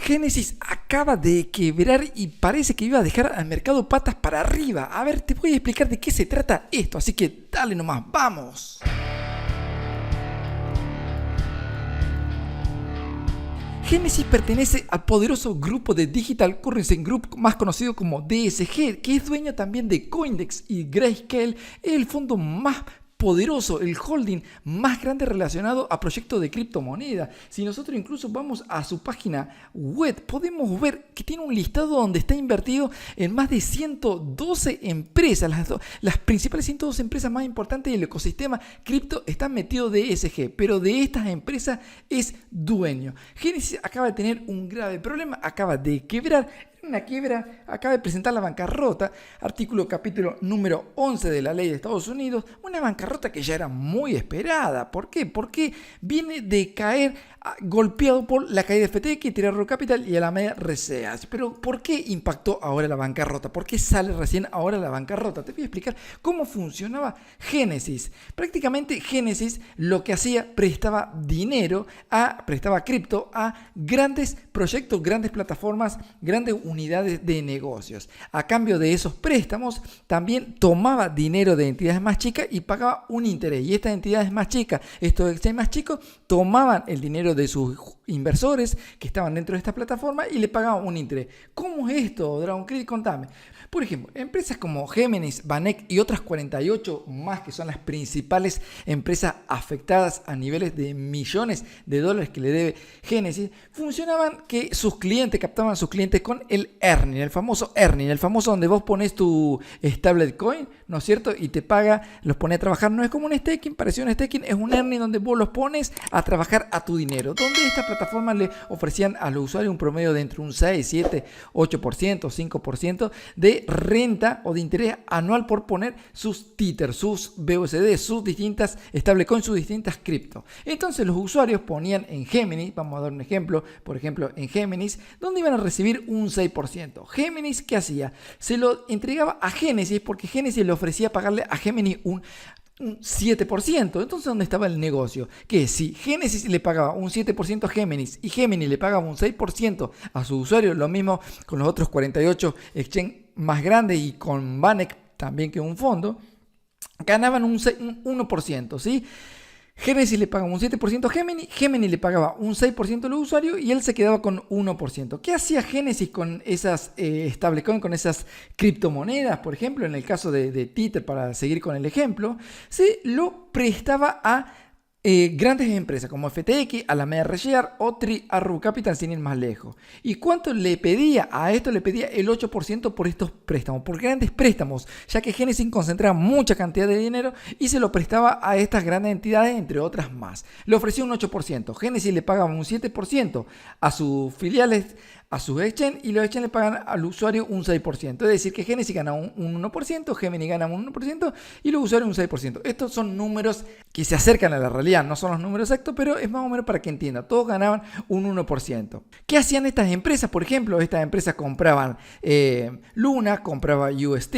Génesis acaba de quebrar y parece que iba a dejar al mercado patas para arriba. A ver, te voy a explicar de qué se trata esto, así que dale nomás, ¡vamos! Génesis pertenece al poderoso grupo de Digital Currency Group, más conocido como DSG, que es dueño también de Coindex y Grayscale, es el fondo más poderoso, el holding más grande relacionado a proyectos de criptomoneda. Si nosotros incluso vamos a su página web, podemos ver que tiene un listado donde está invertido en más de 112 empresas. Las principales 112 empresas más importantes del ecosistema cripto están metidos de DSG, pero de estas empresas es dueño. Génesis acaba de tener un grave problema, acaba de quebrar. Una quiebra, acaba de presentar la bancarrota, artículo capítulo número 11 de la ley de Estados Unidos, una bancarrota que ya era muy esperada. ¿Por qué? Porque viene de caer golpeado por la caída de FTX, T. Capital y Alameda Research. Pero ¿por qué impactó ahora la bancarrota? ¿Por qué sale recién ahora la bancarrota? Te voy a explicar cómo funcionaba Génesis. Prácticamente Génesis lo que hacía, prestaba cripto a grandes proyectos, grandes plataformas, grandes unidades de negocios. A cambio de esos préstamos, también tomaba dinero de entidades más chicas y pagaba un interés. Y estas entidades más chicas, estos exchanges más chicos, tomaban el dinero de sus inversores que estaban dentro de esta plataforma y le pagaban un interés. ¿Cómo es esto, Dragon Credit? Contame. Por ejemplo, empresas como Géminis, Banek y otras 48 más, que son las principales empresas afectadas a niveles de millones de dólares que le debe Génesis, funcionaban que sus clientes captaban a sus clientes con el earning, el famoso donde vos pones tu stablecoin, ¿no es cierto? Y te paga, los pone a trabajar. No es como un staking, pareció un staking, es un earning donde vos los pones a trabajar a tu dinero, donde estas plataformas le ofrecían a los usuarios un promedio de entre un 6, 7, 8%, 5% de renta o de interés anual por poner sus Tether, sus BUSD, sus distintas stablecoins, sus distintas cripto. Entonces los usuarios ponían en Géminis, vamos a dar un ejemplo, por ejemplo en Géminis, donde iban a recibir un 6%. Géminis, ¿qué hacía? Se lo entregaba a Génesis porque Génesis le ofrecía pagarle a Géminis un 7%. Entonces, ¿dónde estaba el negocio? Que si Génesis le pagaba un 7% a Géminis y Géminis le pagaba un 6% a su usuario, lo mismo con los otros 48 exchange más grandes y con Banek también, que un fondo, ganaban un 1%, ¿sí? Génesis le pagaba un 7% a Géminis, Géminis le pagaba un 6% a los usuarios y él se quedaba con 1%. ¿Qué hacía Génesis con esas stablecoins, con esesas criptomonedas? Por ejemplo, en el caso de Tether, para seguir con el ejemplo, se lo prestaba a grandes empresas como FTX, Alameda Research o T. Rowe Capital, sin ir más lejos. ¿Y cuánto le pedía? A esto le pedía el 8% por estos préstamos, por grandes préstamos, ya que Génesis concentraba mucha cantidad de dinero y se lo prestaba a estas grandes entidades, entre otras más. Le ofrecía un 8%, Génesis le pagaba un 7% a sus filiales, a sus exchange, y los exchange le pagan al usuario un 6%. Es decir, que Génesis gana un 1%, Géminis gana un 1% y los usuarios un 6%. Estos son números que se acercan a la realidad, no son los números exactos, pero es más o menos para que entienda. Todos ganaban un 1%. ¿Qué hacían estas empresas? Por ejemplo, estas empresas compraban Luna, compraba UST,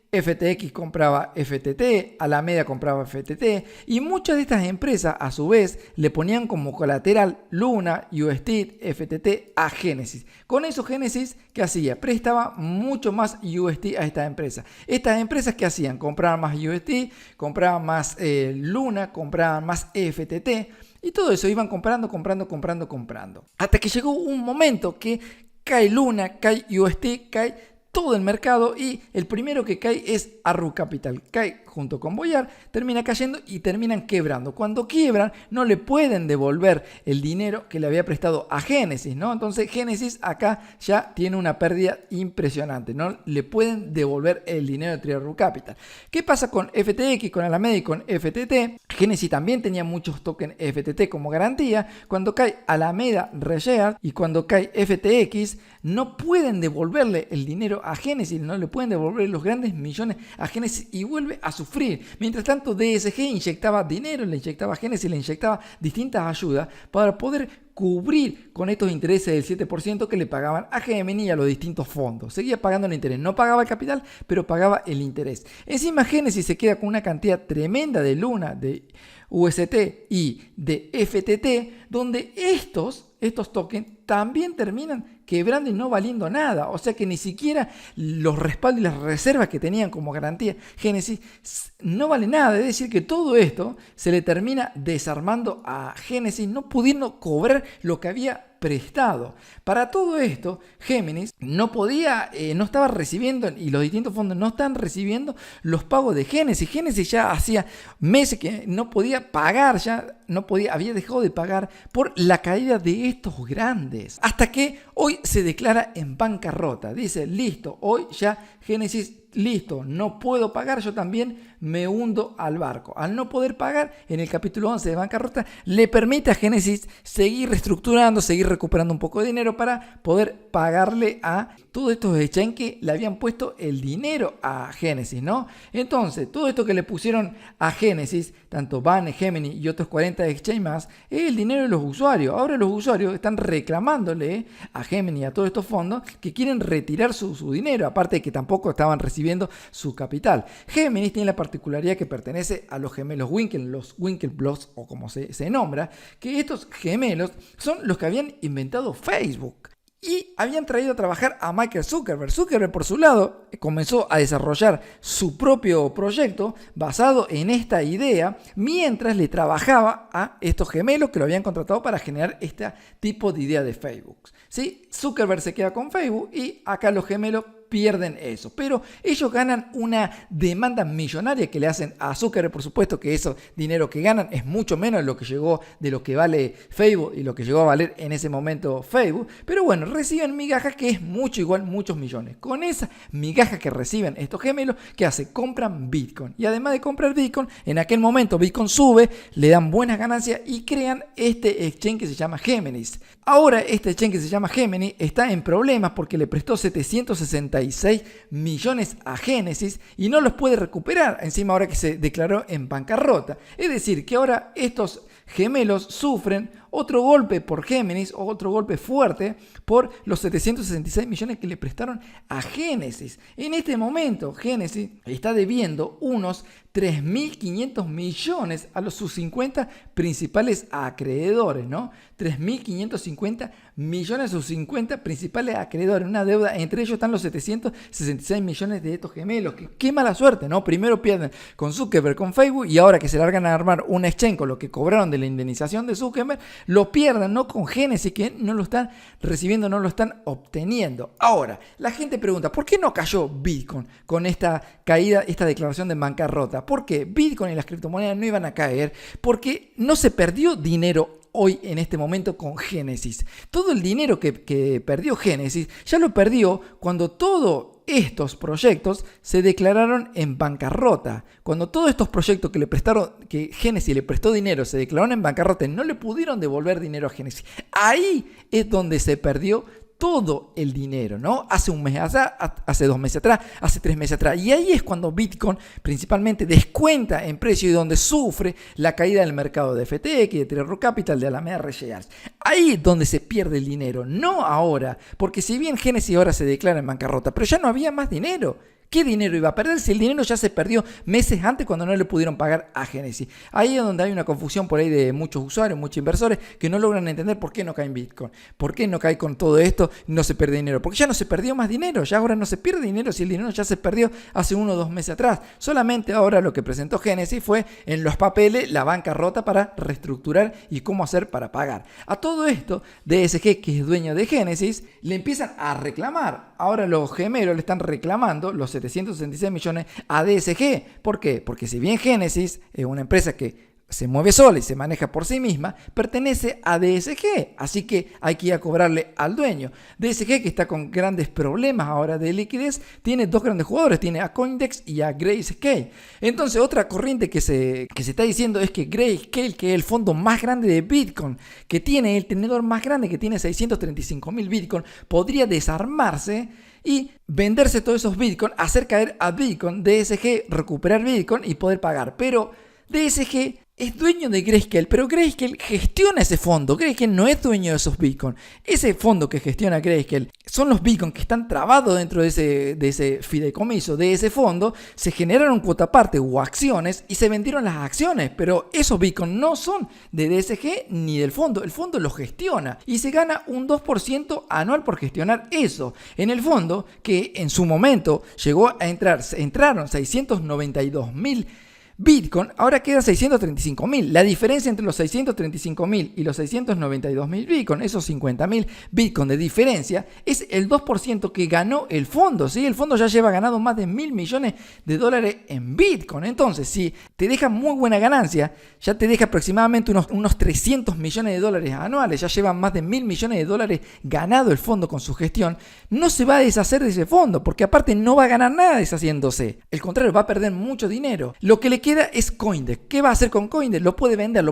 FTX compraba FTT, Alameda compraba FTT, y muchas de estas empresas a su vez le ponían como colateral Luna, UST, FTT a Génesis. Con eso Génesis, ¿qué hacía? Prestaba mucho más UST a estas empresas. Estas empresas, ¿qué hacían? Compraban más UST, compraban más Luna, compraban más FTT. Y todo eso iban comprando. Hasta que llegó un momento que cae Luna, cae UST, cae todo el mercado y el primero que cae es Arrow Capital. Cae junto con Voyar, termina cayendo y terminan quebrando. Cuando quiebran no le pueden devolver el dinero que le había prestado a Génesis, ¿no? Entonces Génesis acá ya tiene una pérdida impresionante. No le pueden devolver el dinero de T. Rowe Capital. ¿Qué pasa con FTX, con Alameda y con FTT? Génesis también tenía muchos tokens FTT como garantía. Cuando cae Alameda Research y cuando cae FTX, no pueden devolverle el dinero a Génesis, no le pueden devolver los grandes millones a Génesis y vuelve a sufrir. Mientras tanto, DSG inyectaba dinero, le inyectaba a Génesis, le inyectaba distintas ayudas para poder cubrir con estos intereses del 7% que le pagaban a Gemini y a los distintos fondos. Seguía pagando el interés, no pagaba el capital, pero pagaba el interés. Encima Génesis se queda con una cantidad tremenda de Luna, de UST y de FTT, donde estos estos tokens también terminan quebrando y no valiendo nada. O sea que ni siquiera los respaldos y las reservas que tenían como garantía Genesis no vale nada. Es decir, que todo esto se le termina desarmando a Genesis, no pudiendo cobrar lo que había prestado. Para todo esto, Géminis no estaba recibiendo, y los distintos fondos no están recibiendo los pagos de Génesis. Génesis ya hacía meses que no podía pagar, había dejado de pagar por la caída de estos grandes. Hasta que hoy se declara en bancarrota. Dice, listo, hoy ya Génesis, listo, no puedo pagar, yo también me hundo al barco. Al no poder pagar, en el capítulo 11 de bancarrota, le permite a Génesis seguir reestructurando, seguir recuperando un poco de dinero para poder pagarle a todos estos exchanges que le habían puesto el dinero a Génesis, ¿no? Entonces, todo esto que le pusieron a Génesis, tanto Bane, Gemini y otros 40 exchanges más, es el dinero de los usuarios. Ahora los usuarios están reclamándole a Gemini y a todos estos fondos que quieren retirar su dinero, aparte de que tampoco estaban recibiendo su capital. Géminis tiene la particularidad que pertenece a los gemelos Winkle, los Winklevoss, o como se nombra, que estos gemelos son los que habían inventado Facebook y habían traído a trabajar a Michael Zuckerberg. Zuckerberg, por su lado, comenzó a desarrollar su propio proyecto basado en esta idea, mientras le trabajaba a estos gemelos que lo habían contratado para generar este tipo de idea de Facebook. ¿Sí? Zuckerberg se queda con Facebook y acá los gemelos pierden eso, pero ellos ganan una demanda millonaria que le hacen a Zuckerberg. Por supuesto que ese dinero que ganan es mucho menos de lo que vale Facebook y lo que llegó a valer en ese momento Facebook, pero bueno, reciben migajas que es muchos millones. Con esa migaja que reciben estos gemelos, ¿qué hace? Compran Bitcoin, y además de comprar Bitcoin, en aquel momento Bitcoin sube, le dan buenas ganancias y crean este exchange que se llama Géminis. Ahora este exchange que se llama Gemini está en problemas porque le prestó 766 millones a Génesis y no los puede recuperar, encima ahora que se declaró en bancarrota. Es decir, que ahora estos gemelos sufren otro golpe por Géminis, otro golpe fuerte por los 766 millones que le prestaron a Génesis. En este momento, Génesis está debiendo unos 3.500 millones a sus 50 principales acreedores, ¿no? 3.550 millones a sus 50 principales acreedores. Una deuda, entre ellos están los 766 millones de estos gemelos. Qué mala suerte, ¿no? Primero pierden con Zuckerberg, con Facebook, y ahora que se largan a armar un exchange con lo que cobraron de la indemnización de Zuckerberg, lo pierden, ¿no? Con Génesis, que no lo están recibiendo, no lo están obteniendo. Ahora, la gente pregunta, ¿por qué no cayó Bitcoin con esta caída, esta declaración de bancarrota? ¿Por qué? Bitcoin y las criptomonedas no iban a caer porque no se perdió dinero hoy en este momento con Génesis. Todo el dinero que perdió Génesis ya lo perdió cuando todos estos proyectos se declararon en bancarrota. Cuando todos estos proyectos que Génesis le prestó dinero, se declararon en bancarrota y no le pudieron devolver dinero a Génesis. Ahí es donde se perdió todo el dinero, ¿no? Hace un mes atrás, hace 2 meses atrás, hace 3 meses atrás. Y ahí es cuando Bitcoin principalmente descuenta en precio y donde sufre la caída del mercado de FTX, de Tree Root Capital, de Alameda Research. Ahí es donde se pierde el dinero, no ahora. Porque si bien Génesis ahora se declara en bancarrota, pero ya no había más dinero. ¿Qué dinero iba a perder si el dinero ya se perdió meses antes cuando no le pudieron pagar a Génesis? Ahí es donde hay una confusión por ahí de muchos usuarios, muchos inversores que no logran entender por qué no cae en Bitcoin. ¿Por qué no cae con todo esto y no se pierde dinero? Porque ya no se perdió más dinero, ya ahora no se pierde dinero si el dinero ya se perdió hace 1 o 2 meses atrás. Solamente ahora lo que presentó Génesis fue en los papeles la bancarrota para reestructurar y cómo hacer para pagar. A todo esto, DSG, que es dueño de Génesis, le empiezan a reclamar. Ahora los gemelos le están reclamando los 766 millones a DSG. ¿Por qué? Porque si bien Génesis es una empresa que se mueve sola y se maneja por sí misma, pertenece a DSG, así que hay que ir a cobrarle al dueño. DSG, que está con grandes problemas ahora de liquidez, tiene 2 grandes jugadores, tiene a Coindex y a Grayscale. Entonces otra corriente que se está diciendo es que Grayscale, que es el fondo más grande de Bitcoin, que tiene el tenedor más grande, que tiene 635.000 Bitcoin, podría desarmarse y venderse todos esos Bitcoin, hacer caer a Bitcoin, DSG recuperar Bitcoin y poder pagar. Pero DSG es dueño de Grayscale, pero Grayscale gestiona ese fondo. Grayscale no es dueño de esos Bitcoin. Ese fondo que gestiona Grayscale son los Bitcoin que están trabados dentro de ese fideicomiso, de ese fondo. Se generaron cuota parte o acciones y se vendieron las acciones, pero esos Bitcoin no son de DSG ni del fondo. El fondo los gestiona y se gana un 2% anual por gestionar eso. En el fondo, que en su momento llegó a entraron 692.000 Bitcoin, ahora quedan 635.000. La diferencia entre los 635.000 y los 692.000 Bitcoin, esos 50.000 Bitcoin de diferencia, es el 2% que ganó el fondo. ¿Sí? El fondo ya lleva ganado más de $1.000 millones en Bitcoin. Entonces, si te deja muy buena ganancia, ya te deja aproximadamente unos $300 millones anuales, ya lleva más de $1.000 millones ganado el fondo con su gestión. No se va a deshacer de ese fondo, porque aparte no va a ganar nada deshaciéndose. Al contrario, va a perder mucho dinero. Lo que le queda es Coindex. ¿Qué va a hacer con Coindex? Lo puede vender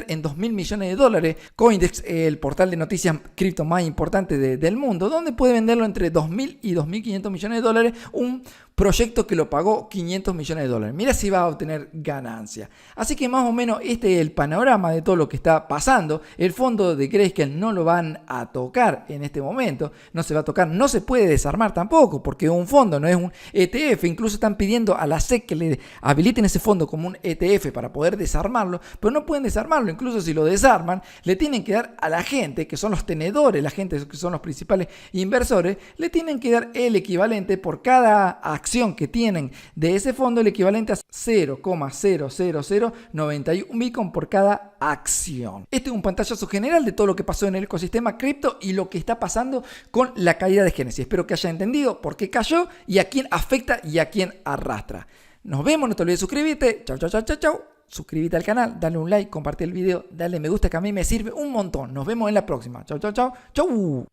en $2.000 millones. Coindex, el portal de noticias cripto más importante del mundo, donde puede venderlo entre $2.000 y $2.500 millones, un proyecto que lo pagó $500 millones. Mira si va a obtener ganancia. Así que más o menos este es el panorama de todo lo que está pasando. El fondo de Grayscale no lo van a tocar en este momento. No se va a tocar, no se puede desarmar tampoco, porque un fondo no es un ETF. Incluso están pidiendo a la SEC que le habiliten ese fondo como un ETF para poder desarmarlo, pero no pueden desarmarlo. Incluso si lo desarman, le tienen que dar a la gente, que son los tenedores, la gente que son los principales inversores, le tienen que dar el equivalente por cada acción que tienen de ese fondo, el equivalente a 0,00091 Bitcoin por cada acción. Este es un pantallazo general de todo lo que pasó en el ecosistema cripto y lo que está pasando con la caída de Genesis. Espero que haya entendido por qué cayó y a quién afecta y a quién arrastra. Nos vemos, no te olvides de suscribirte. Chau, chau, chau, chau, chau. Suscríbete al canal, dale un like, comparte el video, dale me gusta que a mí me sirve un montón. Nos vemos en la próxima. Chau, chau, chau. Chau.